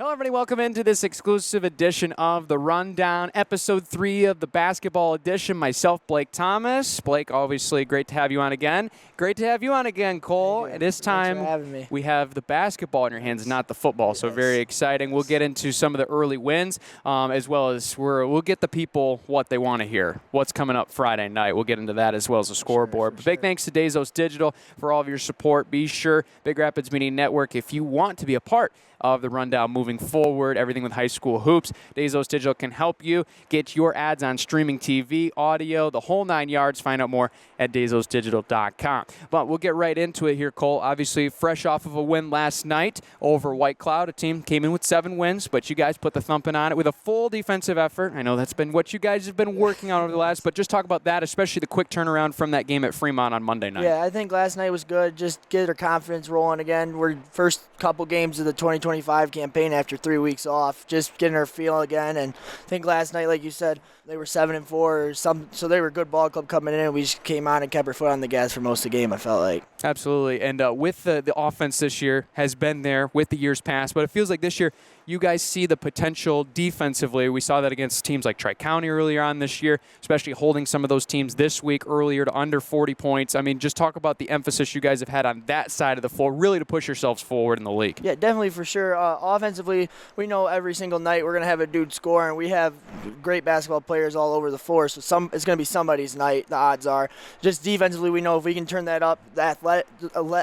Hello, everybody. Welcome into this exclusive edition of The Rundown, Episode 3 of the Basketball Edition. Myself, Blake Thomas. Blake, obviously, great to have you on again. Great to have you on again, Cole. And this time, we have the basketball in your hands, not the football, so very exciting. We'll get into some of the early wins, as well as we'll get the people what they want to hear, what's coming up Friday night. We'll get into that as well as the scoreboard. But big thanks to Bezos Digital for all of your support. Be sure, Big Rapids Media Network, if you want to be a part of the Rundown moving forward, everything with high school hoops, Bezos Digital can help you get your ads on streaming TV, audio, the whole 9 yards. Find out more at bezosdigital.com. But we'll get right into it here, Cole. Obviously, fresh off of a win last night over White Cloud. A team came in with 7 wins, but you guys put the thumping on it with a full defensive effort. I know that's been what you guys have been working on over the last, but just talk about that, especially the quick turnaround from that game at Fremont on Monday night. Yeah, I think last night was good. Just get our confidence rolling again. We're first couple games of the 2025 campaign after 3 weeks off, just getting our feel again. And I think last night, like you said, they were 7-4 or something, so they were a good ball club coming in, and we just came on and kept our foot on the gas for most of the game, I felt like. Absolutely. And with the offense this year has been there with the years past, but it feels like this year you guys see the potential defensively. We saw that against teams like Tri-County earlier on this year, especially holding some of those teams this week earlier to under 40 points. I mean, just talk about the emphasis you guys have had on that side of the floor, really to push yourselves forward in the league. Yeah, definitely for sure. Offensively, we know every single night we're going to have a dude score, and we have great basketball players all over the floor, so it's going to be somebody's night, the odds are. Just defensively, we know if we can turn that up, the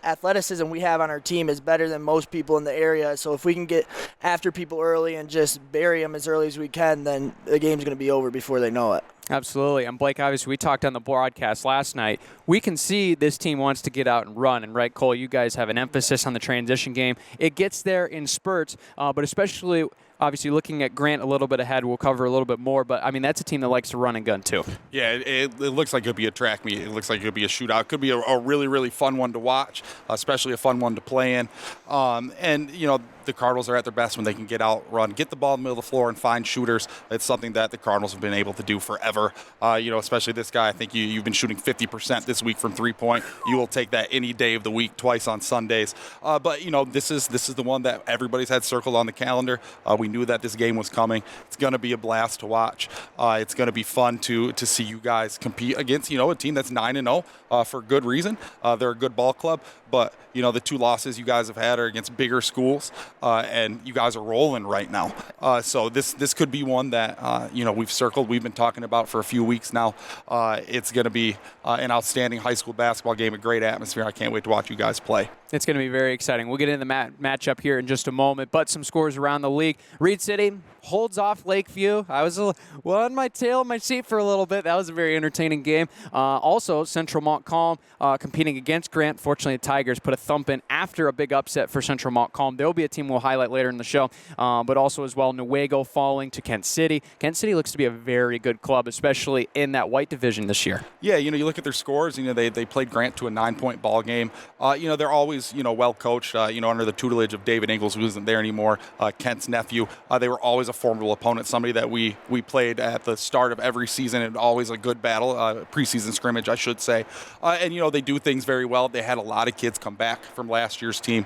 athleticism we have on our team is better than most people in the area, so if we can get after people early and just bury them as early as we can, then the game's going to be over before they know it. Absolutely. And Blake, obviously, we talked on the broadcast last night. We can see this team wants to get out and run. And right, Cole, you guys have an emphasis on the transition game. It gets there in spurts, but especially obviously looking at Grant a little bit ahead, we'll cover a little bit more. But, I mean, that's a team that likes to run and gun, too. Yeah, it looks like it could be a track meet. It looks like it could be a shootout. It could be a really, really fun one to watch, especially a fun one to play in. And, you know, the Cardinals are at their best when they can get out, run, get the ball in the middle of the floor and find shooters. It's something that the Cardinals have been able to do forever. You know, especially this guy. I think you've been shooting 50% this week from three-point. You will take that any day of the week, twice on Sundays. But, you know, this is the one that everybody's had circled on the calendar. We knew that this game was coming. It's going to be a blast to watch. It's going to be fun to see you guys compete against, you know, a team that's 9-0 for good reason. They're a good ball club. But, you know, the 2 losses you guys have had are against bigger schools, and you guys are rolling right now. So this could be one that, you know, we've circled. We've been talking about for a few weeks now. It's going to be an outstanding high school basketball game, a great atmosphere. I can't wait to watch you guys play. It's going to be very exciting. We'll get into the matchup here in just a moment, but some scores around the league. Reed City holds off Lakeview. I was on my tail in my seat for a little bit. That was a very entertaining game. Also, Central Montcalm competing against Grant. Fortunately, the Tigers put a thump in after a big upset for Central Montcalm. There will be a team we'll highlight later in the show, but also as well, Newaygo falling to Kent City. Kent City looks to be a very good club, especially in that white division this year. Yeah, you know, you look at their scores. You know, they played Grant to a 9-point ball game. You know, they're always, you know, well coached. You know, under the tutelage of David Ingles, who isn't there anymore, Kent's nephew. They were always a formidable opponent. Somebody that we played at the start of every season, and always a good battle, preseason scrimmage, I should say. And you know, they do things very well. They had a lot of kids come back from last year's team.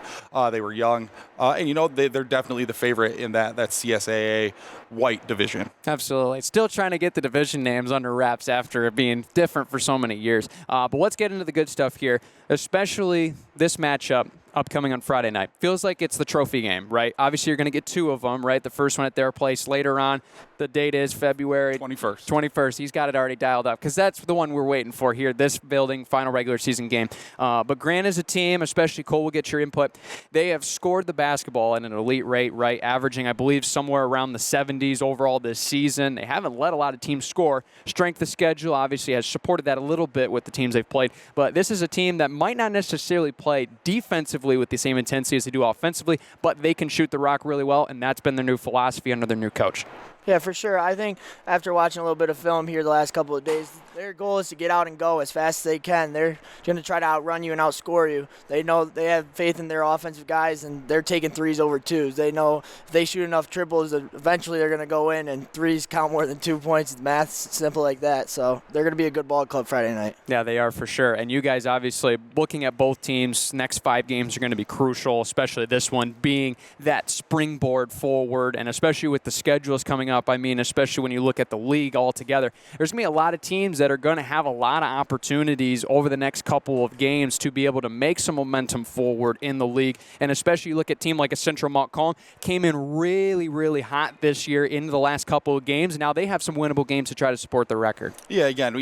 They were young, and you know, they're definitely the favorite in that CSAA white division. Absolutely. Still trying to get the division names under wraps after it being different for so many years. But let's get into the good stuff here, especially this matchup upcoming on Friday night. Feels like it's the trophy game, right? Obviously, you're going to get 2 of them, right? The first one at their place later on. The date is February 21st. 21st. He's got it already dialed up because that's the one we're waiting for here, this building, final regular season game. But Grant is a team, especially Cole, will get your input. They have scored the basketball at an elite rate, right? Averaging, I believe, somewhere around the 70s overall this season. They haven't let a lot of teams score. Strength of schedule obviously has supported that a little bit with the teams they've played. But this is a team that might not necessarily play defensively with the same intensity as they do offensively, but they can shoot the rock really well, and that's been their new philosophy under their new coach. Yeah, for sure. I think after watching a little bit of film here the last couple of days, their goal is to get out and go as fast as they can. They're going to try to outrun you and outscore you. They know they have faith in their offensive guys, and they're taking threes over twos. They know if they shoot enough triples, eventually they're going to go in, and threes count more than 2 points. Math's simple like that. So they're going to be a good ball club Friday night. Yeah, they are for sure. And you guys, obviously, looking at both teams, next 5 games are going to be crucial, especially this one being that springboard forward, and especially with the schedules coming up. I mean, especially when you look at the league altogether, there's going to be a lot of teams that are going to have a lot of opportunities over the next couple of games to be able to make some momentum forward in the league. And especially you look at a team like a Central Montcalm, came in really, really hot this year into the last couple of games. Now they have some winnable games to try to support their record. Yeah, again,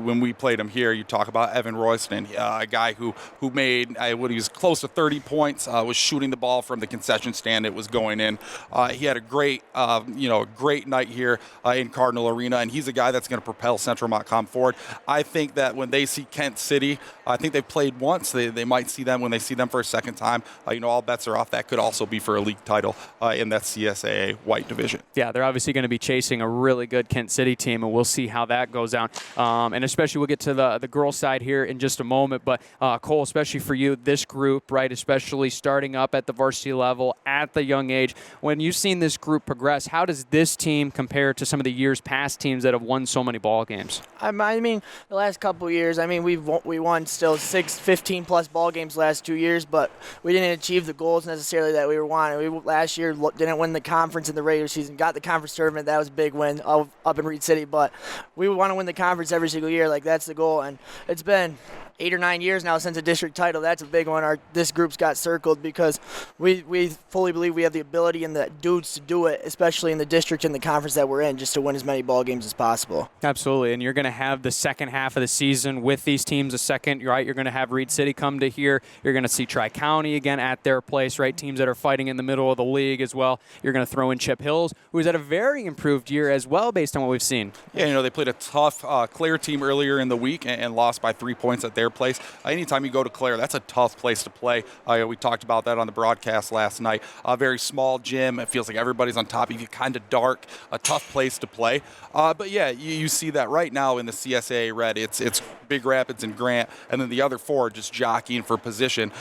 when we played him here, you talk about Evan Royston, a guy who made what he was close to 30 points, was shooting the ball from the concession stand. It was going in. He had a great night here in Cardinal Arena, and he's a guy that's going to propel Central Montcalm forward. I think that when they see Kent City, I think they've played once. They might see them when they see them for a second time. All bets are off. That could also be for a league title in that CSAA white division. Yeah, they're obviously going to be chasing a really good Kent City team, and we'll see how that goes down. And especially we'll get to the girls' side here in just a moment. But Cole, especially for you, this group, right, especially starting up at the varsity level at the young age, when you've seen this group progress, how does this team compare to some of the years past teams that have won so many ball games? I mean, the last couple of years, we won still 15-plus ball games the last 2 years, but we didn't achieve the goals necessarily that we were wanting. We last year didn't win the conference in the regular season, got the conference tournament. That was a big win up in Reed City, but we want to win the conference every single year. Like, that's the goal, and it's been 8 or 9 years now since a district title. That's a big one. This group's got circled because we fully believe we have the ability and the dudes to do it, especially in the district and the conference that we're in, just to win as many ball games as possible. Absolutely, and you're going to have the second half of the season with these teams right? You're going to have Reed City come to here. You're going to see Tri-County again at their place, right? Teams that are fighting in the middle of the league as well. You're going to throw in Chip Hills, who's had a very improved year as well based on what we've seen. Yeah, they played a tough Clare team earlier in the week and lost by 3 points at their place. Anytime you go to Clare, that's a tough place to play. We talked about that on the broadcast last night. A very small gym. It feels like everybody's on top of you, kind of dark, a tough place to play. But yeah, you see that right now in the CSAA Red. It's Big Rapids and Grant, and then the other 4 just jockeying for position.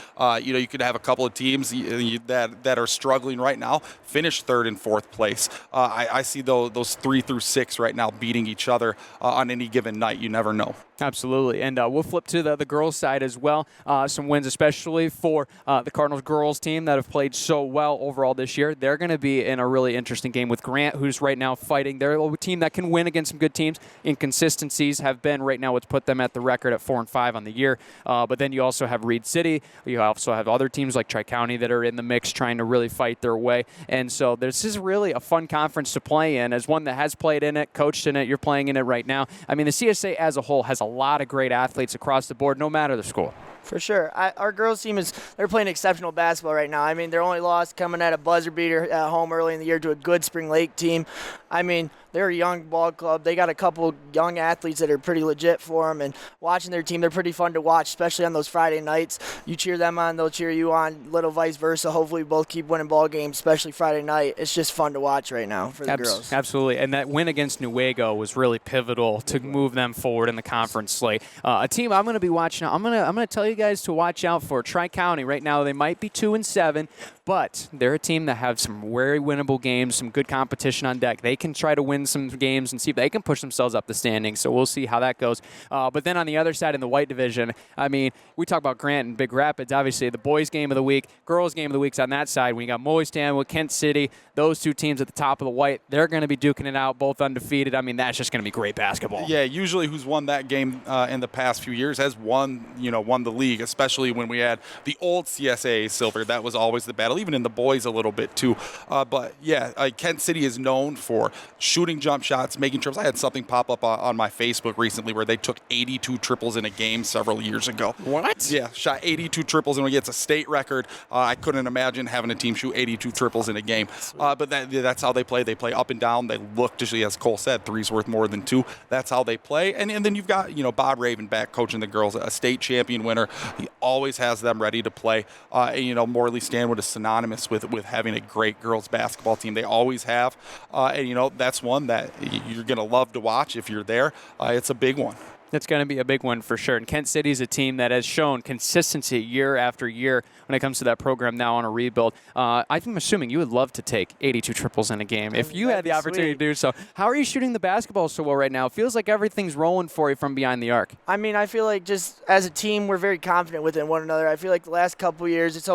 You could have a couple of teams that are struggling right now finish 3rd and 4th place. I see those 3 through 6 right now beating each other on any given night. You never know. Absolutely, and we'll flip to the girls' side as well. Some wins, especially for the Cardinals girls team that have played so well overall this year. They're going to be in a really interesting game with Grant, who's right now fighting. They're a team that can win against some good teams. Inconsistencies have been right now what's put them at the record at 4-5 on the year. But then you also have Reed City. You also have other teams like Tri-County that are in the mix trying to really fight their way. And so this is really a fun conference to play in. As one that has played in it, coached in it, you're playing in it right now. I mean, the CSA as a whole has a lot of great athletes across the board, no matter the school. For sure. Our girls team they're playing exceptional basketball right now. I mean, their only loss coming at a buzzer beater at home early in the year to a good Spring Lake team. I mean, they're a young ball club. They got a couple young athletes that are pretty legit for them, and watching their team, they're pretty fun to watch, especially on those Friday nights. You cheer them on, they'll cheer you on, little vice versa. Hopefully we both keep winning ball games, especially Friday night. It's just fun to watch right now for the girls. Absolutely, and that win against Newaygo was really pivotal to move them forward in the conference slate. A team I'm going to be watching, I'm going to tell you guys to watch out for Tri-County. Right now they might be 2-7, but they're a team that have some very winnable games, some good competition on deck. They can try to win some games and see if they can push themselves up the standings, so we'll see how that goes. But then on the other side in the white division, I mean, we talk about Grant and Big Rapids. Obviously, the boys' game of the week, girls' game of the week's on that side. When you got Morley with Kent City, those 2 teams at the top of the white, they're going to be duking it out, both undefeated. I mean, that's just going to be great basketball. Yeah, usually who's won that game in the past few years has won the league, especially when we had the old CSAA silver. That was always the battle, even in the boys a little bit too. But yeah, Kent City is known for shooting jump shots, making triples. I had something pop up on my Facebook recently where they took 82 triples in a game several years ago. What? Yeah, shot 82 triples, and it's a state record. I couldn't imagine having a team shoot 82 triples in a game. But that's how they play. They play up and down. They look to, as Cole said, 3's worth more than 2. That's how they play. And then you've got Bob Ravenback coaching the girls, a state champion winner. He always has them ready to play. Morley Stanwood, a synonymous with having a great girls basketball team. They always have. And, that's one that you're going to love to watch if you're there. It's a big one. It's going to be a big one for sure. And Kent City is a team that has shown consistency year after year when it comes to that program now on a rebuild. I'm assuming you would love to take 82 triples in a game if you had the opportunity to do so. How are you shooting the basketball so well right now? It feels like everything's rolling for you from behind the arc. I mean, I feel like just as a team, we're very confident within one another. I feel like the last couple of years,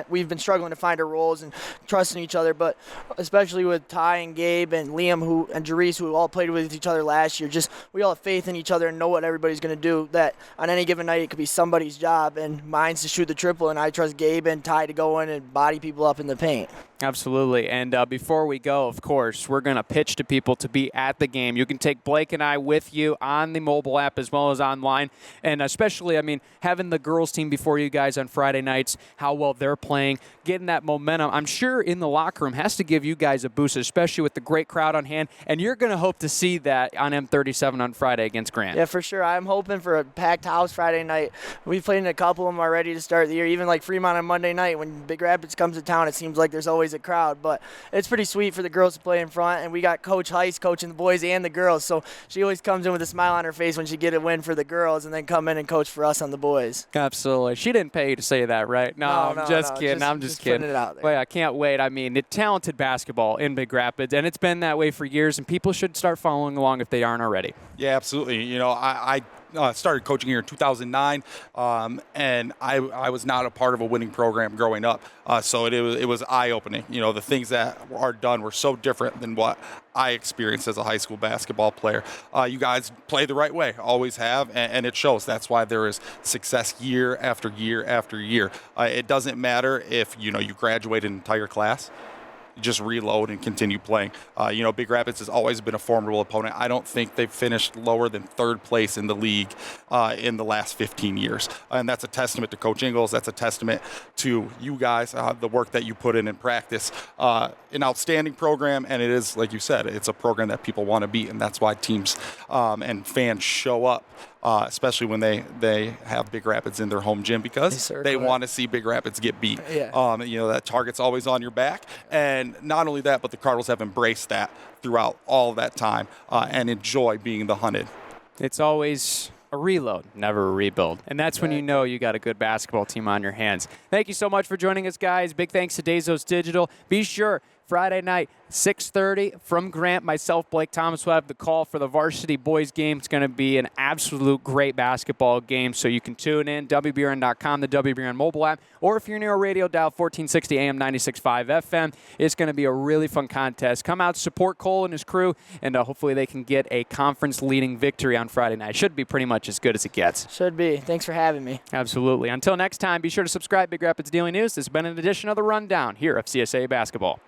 we've been struggling to find our roles and trusting each other. But especially with Ty and Gabe and Liam and Jerice, who all played with each other last year, we all have faith in each other and know what everybody's going to do, that on any given night it could be somebody's job, and mine's to shoot the triple, and I trust Gabe and Ty to go in and body people up in the paint. Absolutely. And before we go, of course, we're going to pitch to people to be at the game. You can take Blake and I with you on the mobile app as well as online. And especially, having the girls team before you guys on Friday nights, how well they're playing, getting that momentum, I'm sure in the locker room has to give you guys a boost, especially with the great crowd on hand. And you're going to hope to see that on M37 on Friday against Grant. Yeah, for sure. I'm hoping for a packed house Friday night. We've played in a couple of them already to start the year. Even like Fremont on Monday night, when Big Rapids comes to town, it seems like there's always a crowd. But it's pretty sweet for the girls to play in front. And we got Coach Haist coaching the boys and the girls. So she always comes in with a smile on her face when she get a win for the girls and then come in and coach for us on the boys. Absolutely. She didn't pay you to say that, right? No, I'm just kidding. I'm just kidding. Putting it out there. Well, I can't wait. Talented basketball in Big Rapids, and it's been that way for years, and people should start following along if they aren't already. Yeah, absolutely. I started coaching here in 2009, and I was not a part of a winning program growing up. So it was eye-opening. The things that are done were so different than what I experienced as a high school basketball player. You guys play the right way, always have, and it shows. That's why there is success year after year after year. It doesn't matter if you graduate an entire class. Just reload and continue playing. Big Rapids has always been a formidable opponent. I don't think they've finished lower than third place in the league in the last 15 years. And that's a testament to Coach Ingles. That's a testament to you guys, the work that you put in practice. An outstanding program, and it is, like you said, it's a program that people want to beat, and that's why teams and fans show up. Especially when they have Big Rapids in their home gym, because they want to see Big Rapids get beat. Yeah. That target's always on your back. And not only that, but the Cardinals have embraced that throughout all that time and enjoy being the hunted. It's always a reload, never a rebuild. And that's when you know you got a good basketball team on your hands. Thank you so much for joining us, guys. Big thanks to Dazos Digital. Be sure, Friday night, 6:30 from Grant, myself, Blake Thomas, will have the call for the varsity boys game. It's going to be an absolute great basketball game, so you can tune in, WBRN.com, the WBRN mobile app, or if you're near a radio dial, 1460 AM, 96.5 FM. It's going to be a really fun contest. Come out, support Cole and his crew, and hopefully they can get a conference-leading victory on Friday night. Should be pretty much as good as it gets. Should be. Thanks for having me. Absolutely. Until next time, be sure to subscribe. Big Rapids Daily News. This has been an edition of The Rundown here of CSAA Basketball.